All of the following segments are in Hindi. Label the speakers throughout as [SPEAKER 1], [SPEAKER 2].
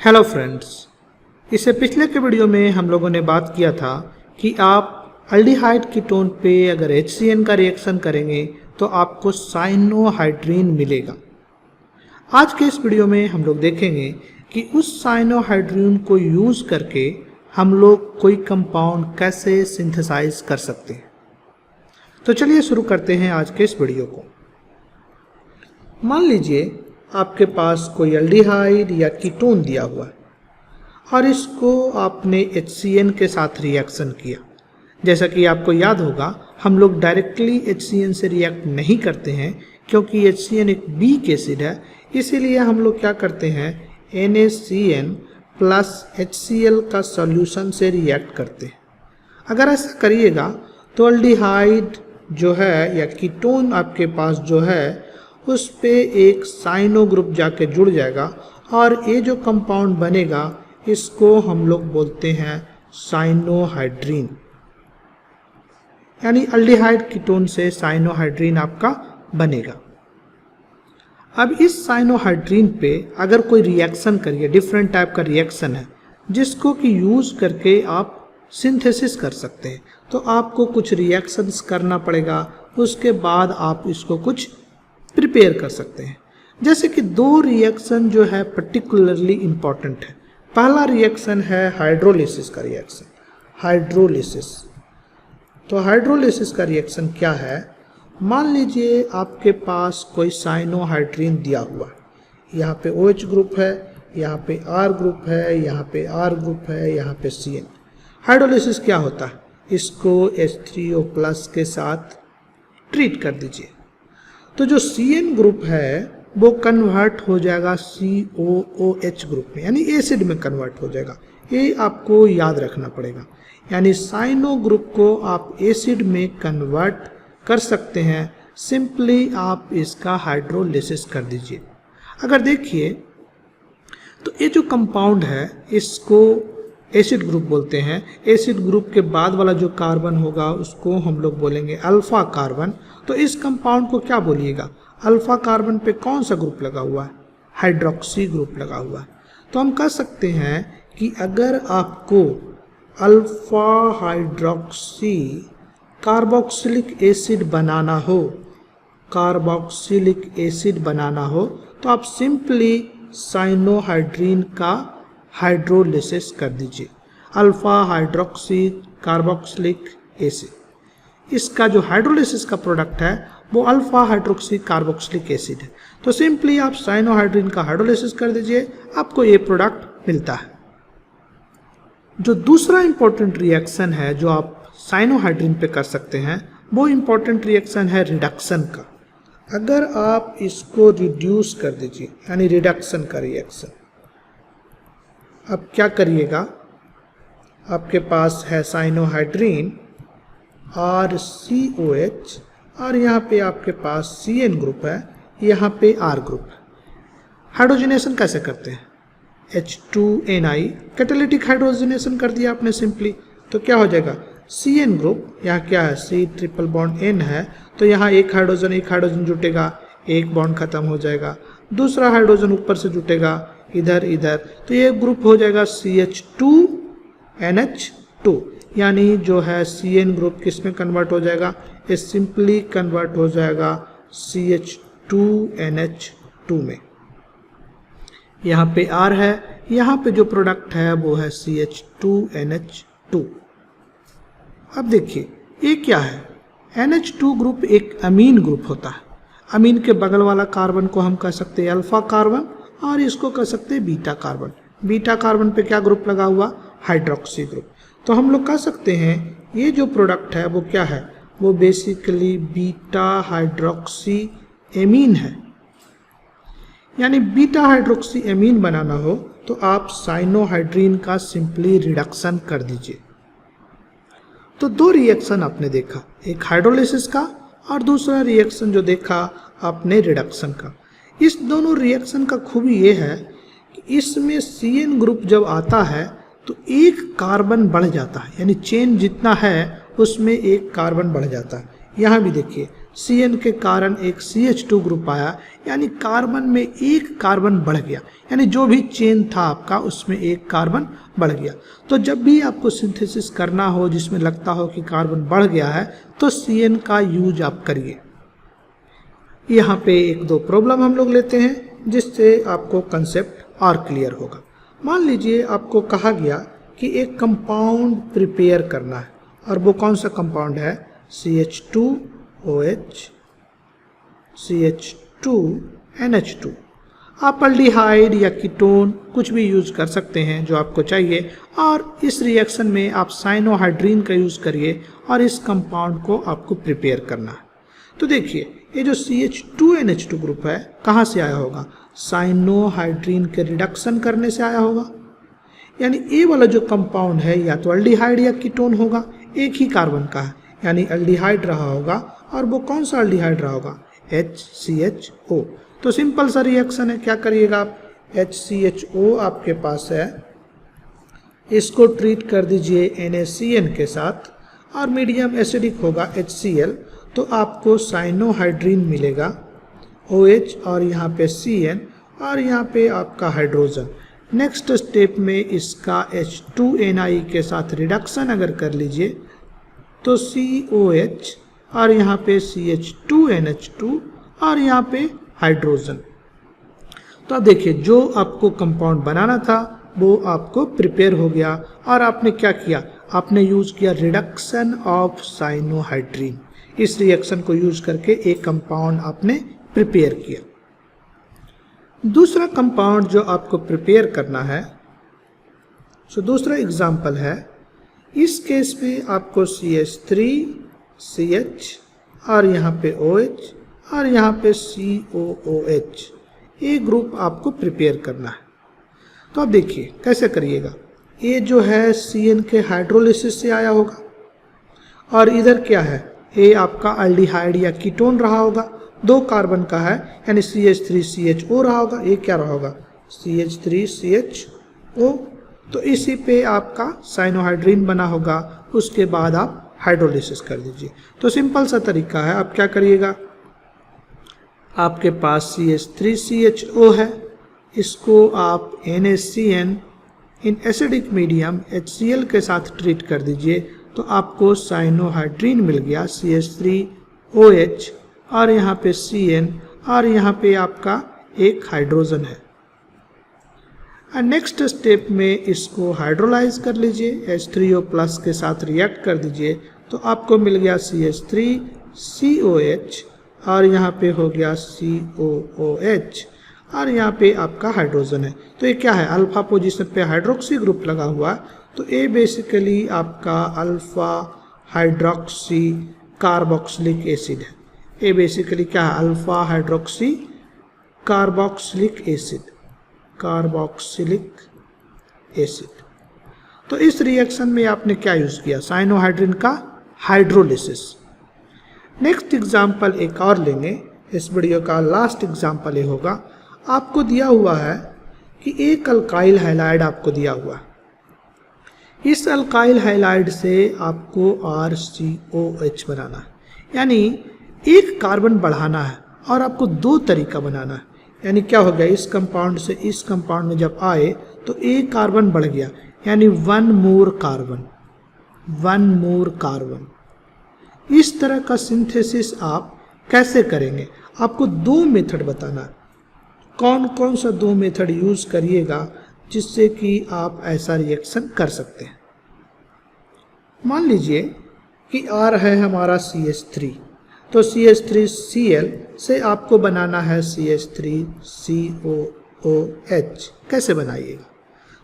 [SPEAKER 1] हेलो फ्रेंड्स, इससे पिछले के वीडियो में हम लोगों ने बात किया था कि आप अल्डिहाइड कीटोन पे अगर HCN का रिएक्शन करेंगे तो आपको साइनोहाइड्रीन मिलेगा। आज के इस वीडियो में हम लोग देखेंगे कि उस साइनोहाइड्रीन को यूज़ करके हम लोग कोई कंपाउंड कैसे सिंथेसाइज कर सकते हैं। तो चलिए शुरू करते हैं आज के इस वीडियो को। मान लीजिए आपके पास कोई अल्डिहाइड या कीटोन दिया हुआ है और इसको आपने HCN के साथ रिएक्शन किया। जैसा कि आपको याद होगा, हम लोग डायरेक्टली HCN से रिएक्ट नहीं करते हैं क्योंकि HCN एक वीक एसिड है। इसीलिए हम लोग क्या करते हैं, NaCN प्लस HCl का सॉल्यूशन से रिएक्ट करते हैं। अगर ऐसा करिएगा तो अल्डिहाइड जो है या कीटोन आपके पास जो है उस पे एक साइनो ग्रुप जाके जुड़ जाएगा और ये जो कंपाउंड बनेगा इसको हम लोग बोलते हैं साइनोहाइड्रीन। यानी अल्डिहाइड कीटोन से साइनोहाइड्रीन आपका बनेगा। अब इस साइनोहाइड्रीन पे अगर कोई रिएक्शन करिए, डिफरेंट टाइप का रिएक्शन है जिसको कि यूज़ करके आप सिंथेसिस कर सकते हैं, तो आपको कुछ रिएक्शंस करना पड़ेगा। उसके बाद आप इसको कुछ प्रिपेयर कर सकते हैं। जैसे कि दो रिएक्शन जो है पर्टिकुलरली इम्पॉर्टेंट है। पहला रिएक्शन है हाइड्रोलिसिस का रिएक्शन, हाइड्रोलिसिस। तो हाइड्रोलिसिस का रिएक्शन क्या है, मान लीजिए आपके पास कोई साइनोहाइड्रीन दिया हुआ है। यहाँ पे OH ग्रुप है, यहाँ पे R ग्रुप है, यहाँ पे R ग्रुप है, यहाँ पे CN। हाइड्रोलिसिस क्या होता है, इसको H3O+ के साथ ट्रीट कर दीजिए तो जो CN ग्रुप है वो कन्वर्ट हो जाएगा COOH ग्रुप में, यानी एसिड में कन्वर्ट हो जाएगा। ये आपको याद रखना पड़ेगा। यानी साइनो ग्रुप को आप एसिड में कन्वर्ट कर सकते हैं, सिंपली आप इसका हाइड्रोलिसिस कर दीजिए। अगर देखिए तो ये जो कंपाउंड है इसको एसिड ग्रुप बोलते हैं। एसिड ग्रुप के बाद वाला जो कार्बन होगा उसको हम लोग बोलेंगे अल्फा कार्बन। तो इस कंपाउंड को क्या बोलिएगा, अल्फा कार्बन पे कौन सा ग्रुप लगा हुआ है, हाइड्रोक्सी ग्रुप लगा हुआ है। तो हम कह सकते हैं कि अगर आपको अल्फा हाइड्रोक्सी कार्बोक्सिलिक एसिड बनाना हो, कार्बोक्सिलिक एसिड बनाना हो तो आप सिंपली साइनोहाइड्रीन का हाइड्रोलिसिस कर दीजिए, अल्फा हाइड्रोक्सी कार्बोक्सिलिक एसिड। इसका जो हाइड्रोलिसिस का प्रोडक्ट है वो अल्फा हाइड्रोक्सी कार्बोक्सिलिक एसिड है। तो सिंपली आप साइनोहाइड्रीन का हाइड्रोलिसिस कर दीजिए, आपको ये प्रोडक्ट मिलता है। जो दूसरा इंपॉर्टेंट रिएक्शन है जो आप साइनोहाइड्रीन पे कर सकते हैं वो इंपॉर्टेंट रिएक्शन है रिडक्शन का। अगर आप इसको रिड्यूस कर दीजिए, यानी रिडक्शन का रिएक्शन। अब क्या करिएगा, आपके पास है साइनोहाइड्रीन RCOH और यहाँ पे आपके पास CN ग्रुप है, यहाँ पे R ग्रुप है। हाइड्रोजनेशन कैसे करते हैं, H2Ni कैटालिटिक हाइड्रोजनेशन कर दिया आपने सिंपली। तो क्या हो जाएगा, CN ग्रुप, यहाँ क्या है C�BN है, तो यहाँ एक हाइड्रोजन जुटेगा, एक बॉन्ड खत्म हो जाएगा, दूसरा हाइड्रोजन ऊपर से जुटेगा इधर इधर, तो ये ग्रुप हो जाएगा CH2NH2। यानी जो है CN ग्रुप किस में कन्वर्ट हो जाएगा, ये सिंपली कन्वर्ट हो जाएगा CH2NH2 में। यहाँ पे R है, यहाँ पे जो प्रोडक्ट है वो है CH2NH2। अब देखिए ये क्या है, NH2 ग्रुप एक अमीन ग्रुप होता है। अमीन के बगल वाला कार्बन को हम कह सकते हैं अल्फा कार्बन और इसको कह सकते हैं बीटा कार्बन। बीटा कार्बन पे क्या ग्रुप लगा हुआ, हाइड्रोक्सी ग्रुप। तो हम लोग कह सकते हैं ये जो प्रोडक्ट है वो क्या है, वो बेसिकली बीटा हाइड्रोक्सी एमीन है। यानी बीटा हाइड्रोक्सी एमीन बनाना हो तो आप साइनोहाइड्रीन का सिंपली रिडक्शन कर दीजिए। तो दो रिएक्शन आपने देखा, एक हाइड्रोलिसिस का और दूसरा रिएक्शन जो देखा आपने रिडक्शन का। इस दोनों रिएक्शन का खूबी ये है कि इसमें CN ग्रुप जब आता है तो एक कार्बन बढ़ जाता है, यानी चेन जितना है उसमें एक कार्बन बढ़ जाता है। यहाँ भी देखिए Cn के कारण एक CH2 ग्रुप आया, यानी कार्बन में एक कार्बन बढ़ गया, यानी जो भी चेन था आपका उसमें एक कार्बन बढ़ गया। तो जब भी आपको सिंथेसिस करना हो जिसमें लगता हो कि कार्बन बढ़ गया है तो Cn का यूज आप करिए। यहाँ पे एक दो प्रॉब्लम हम लोग लेते हैं जिससे आपको कंसेप्ट और क्लियर होगा। मान लीजिए आपको कहा गया कि एक कंपाउंड प्रिपेयर करना है, और वो कौन सा कंपाउंड है, CH2OH CH2NH2। आप अल्डिहाइड या कीटोन कुछ भी यूज कर सकते हैं जो आपको चाहिए, और इस रिएक्शन में आप साइनोहाइड्रीन का यूज करिए और इस कंपाउंड को आपको प्रिपेयर करना है। तो देखिए ये जो CH2NH2 ग्रुप है कहाँ से आया होगा, साइनोहाइड्रीन के रिडक्शन करने से आया होगा। यानी ये वाला जो कंपाउंड है या तो अल्डिहाइड या कीटोन होगा, एक ही कार्बन का है, यानी अल्डिहाइड रहा होगा, और वो कौन सा अल्डिहाइड रहा होगा, HCHO। तो सिंपल सा रिएक्शन है, क्या करिएगा आप, HCHO आपके पास है, इसको ट्रीट कर दीजिए NaCN के साथ, और मीडियम एसिडिक होगा HCl, तो आपको साइनोहाइड्रीन मिलेगा OH और यहाँ पे CN और यहाँ पे आपका हाइड्रोजन। नेक्स्ट स्टेप में इसका H2Ni के साथ रिडक्शन अगर कर लीजिए तो COH और यहाँ पे CH2NH2 और यहाँ पे हाइड्रोजन। तो अब देखिए जो आपको कंपाउंड बनाना था वो आपको प्रिपेयर हो गया, और आपने क्या किया, आपने यूज किया रिडक्शन ऑफ साइनोहाइड्रीन। इस रिएक्शन को यूज करके एक कंपाउंड आपने प्रिपेयर किया। दूसरा कंपाउंड जो आपको प्रिपेयर करना है, सो दूसरा एग्जांपल है, इस केस में आपको CH3CH और यहाँ पे OH और यहाँ पे COOH ये ग्रुप आपको प्रिपेयर करना है। तो अब देखिए कैसे करिएगा, ये जो है CN के हाइड्रोलिसिस से आया होगा, और इधर क्या है, ये आपका अल्डिहाइड या कीटोन रहा होगा, दो कार्बन का है, यानी CH3CHO रहा होगा, ये क्या रहा होगा, CH3CHO। तो इसी पे आपका साइनोहाइड्रीन बना होगा, उसके बाद आप हाइड्रोलिसिस कर दीजिए। तो सिंपल सा तरीका है, आप क्या करिएगा, आपके पास CH3CHO है, इसको आप NaCN in acidic medium HCl के साथ ट्रीट कर दीजिए, तो आपको साइनोहाइड्रीन मिल गया CH3OH और यहाँ पे CN और यहाँ पे आपका एक हाइड्रोजन है। नेक्स्ट स्टेप में इसको हाइड्रोलाइज कर लीजिए, H3O प्लस के साथ रिएक्ट कर दीजिए, तो आपको मिल गया CH3COH और यहाँ पे हो गया COOH और यहाँ पे आपका हाइड्रोजन है। तो ये क्या है, अल्फा पोजीशन पे हाइड्रोक्सी ग्रुप लगा हुआ, तो ये बेसिकली आपका अल्फा हाइड्रोक्सी कार्बोक्सिलिक एसिड है। ये बेसिकली क्या है, alpha hydroxy carboxylic acid, carboxylic acid. तो इस रिएक्शन में आपने क्या यूज किया, साइनोहाइड्रीन का हाइड्रोलिसिस। नेक्स्ट एग्जाम्पल एक और लेंगे, इस वीडियो का लास्ट एग्जाम्पल ये होगा, आपको दिया हुआ है कि एक अल्काइल हैलाइड आपको दिया हुआ है, इस अल्काइल हैलाइड से आपको RCOH बनाना है, यानी एक कार्बन बढ़ाना है और आपको दो तरीका बनाना है। यानी क्या हो गया, इस कंपाउंड से इस कंपाउंड में जब आए तो एक कार्बन बढ़ गया, यानी वन मोर कार्बन। इस तरह का सिंथेसिस आप कैसे करेंगे, आपको दो मेथड बताना है, कौन कौन सा दो मेथड यूज करिएगा जिससे कि आप ऐसा रिएक्शन कर सकते हैं। मान लीजिए कि R है हमारा CH3, तो CH3Cl से आपको बनाना है CH3COOH। कैसे बनाइएगा,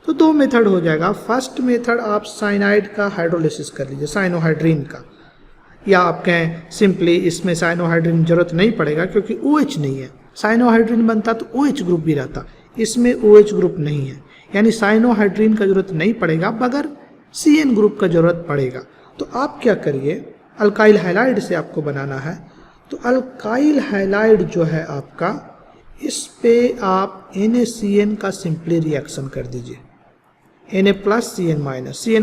[SPEAKER 1] तो दो मेथड हो जाएगा। फर्स्ट मेथड आप साइनाइड का हाइड्रोलिसिस कर लीजिए, साइनोहाइड्रीन का, या आप कहें सिंपली इसमें साइनोहाइड्रीन जरूरत नहीं पड़ेगा क्योंकि OH नहीं है। साइनोहाइड्रीन बनता तो OH ग्रुप भी रहता, इसमें OH ग्रुप नहीं है, यानी साइनोहाइड्रीन का जरूरत नहीं पड़ेगा, मगर CN ग्रुप का जरूरत पड़ेगा। तो आप क्या करिए, अल्काइल हैलाइड से आपको बनाना है, तो अल्काइल हैलाइड जो है आपका, इस पे आप NaCN का सिंपली रिएक्शन कर दीजिए, Na प्लस CN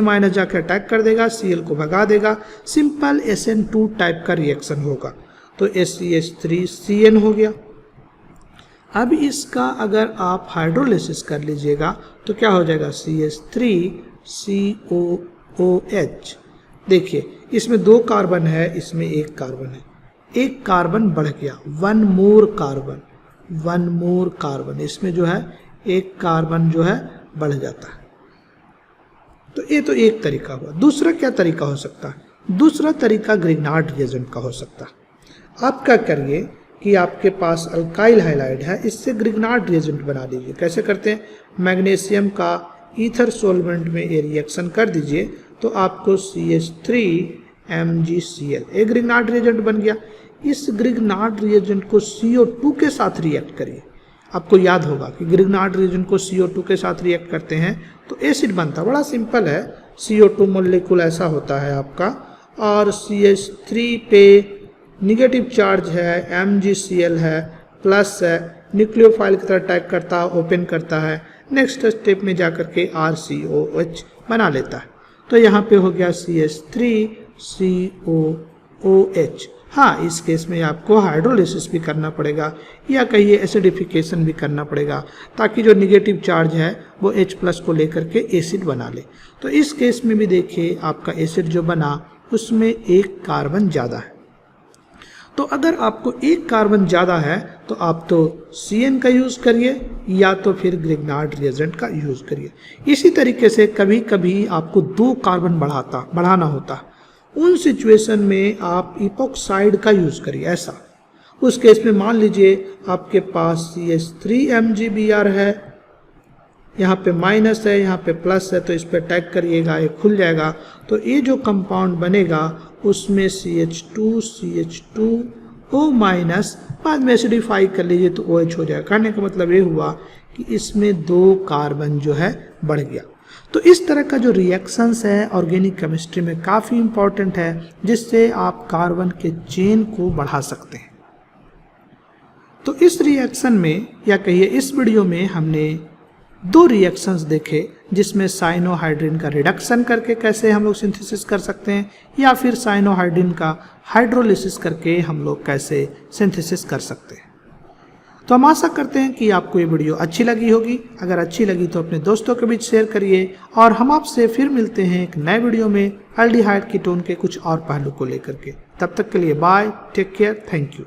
[SPEAKER 1] माइनस जाकर अटैक कर देगा, Cl को भगा देगा, सिंपल SN2 टाइप का रिएक्शन होगा। तो HCH3CN हो गया। अब इसका अगर आप हाइड्रोलिसिस कर लीजिएगा तो क्या हो जाएगा, CH3COOH। देखिए इसमें 2 कार्बन है, इसमें 1 कार्बन है, 1 कार्बन बढ़ गया, 1 मोर कार्बन, इसमें जो है 1 कार्बन जो है बढ़ जाता है। तो ये तो एक तरीका हुआ। दूसरा क्या तरीका हो सकता है, दूसरा तरीका ग्रिग्नार्ड रिएजेंट का हो सकता है। आप क्या करिए कि आपके पास अल्काइल हाइलाइड है, इससे ग्रिग्नार्ड रिएजेंट बना लीजिए। कैसे करते हैं, मैग्नीशियम का ईथर सॉल्वेंट में ये रिएक्शन कर दीजिए तो आपको CH3MgCl एक ग्रिग्नार्ड रिएजेंट बन गया। इस ग्रिग्नार्ड रिएजेंट को CO2 के साथ रिएक्ट करिए। आपको याद होगा कि ग्रिग्नार्ड रिएजेंट को CO2 के साथ रिएक्ट करते हैं तो एसिड बनता है। बड़ा सिंपल है, CO2 मॉलिक्यूल ऐसा होता है आपका, और CH3 पे निगेटिव चार्ज है, MgCl है, प्लस है, न्यूक्लियोफाइल की तरह अटैक करता है, ओपन करता है, नेक्स्ट स्टेप में जाकर के RCOH बना लेता है। तो यहाँ पे हो गया CH3COOH। हाँ, इस केस में आपको हाइड्रोलिसिस भी करना पड़ेगा या कहिए एसिडिफिकेशन भी करना पड़ेगा, ताकि जो निगेटिव चार्ज है वो H+ को लेकर के एसिड बना ले। तो इस केस में भी देखिए आपका एसिड जो बना उसमें 1 कार्बन ज़्यादा है। तो अगर आपको 1 कार्बन ज़्यादा है तो आप तो CN का यूज़ करिए या तो फिर ग्रिग्नार्ड रिएजेंट का यूज़ करिए। इसी तरीके से कभी कभी आपको 2 कार्बन बढ़ाना होता है, उन सिचुएशन में आप इपोक्साइड का यूज़ करिए। ऐसा उस केस में मान लीजिए आपके पास CH3MgBr है, यहाँ पे माइनस है, यहाँ पे प्लस है, तो इस पर अटैक करिएगा, ये खुल जाएगा। तो ये जो कंपाउंड बनेगा उसमें CH2O माइनस, बाद में एसिडिफाई कर लीजिए तो OH हो जाएगा। कहने का मतलब ये हुआ कि इसमें 2 कार्बन जो है बढ़ गया। तो इस तरह का जो रिएक्शंस है ऑर्गेनिक केमिस्ट्री में काफ़ी इंपॉर्टेंट है, जिससे आप कार्बन के चेन को बढ़ा सकते हैं। तो इस रिएक्शन में या कहिए इस वीडियो में हमने 2 रिएक्शंस देखे, जिसमें साइनोहाइड्रिन का रिडक्शन करके कैसे हम लोग सिंथेसिस कर सकते हैं, या फिर साइनोहाइड्रिन का हाइड्रोलिसिस करके हम लोग कैसे सिंथेसिस कर सकते हैं। तो हम आशा करते हैं कि आपको ये वीडियो अच्छी लगी होगी। अगर अच्छी लगी तो अपने दोस्तों के बीच शेयर करिए, और हम आपसे फिर मिलते हैं एक नए वीडियो में एल्डिहाइड कीटोन के कुछ और पहलू को लेकर के। तब तक के लिए bye, take care, thank you.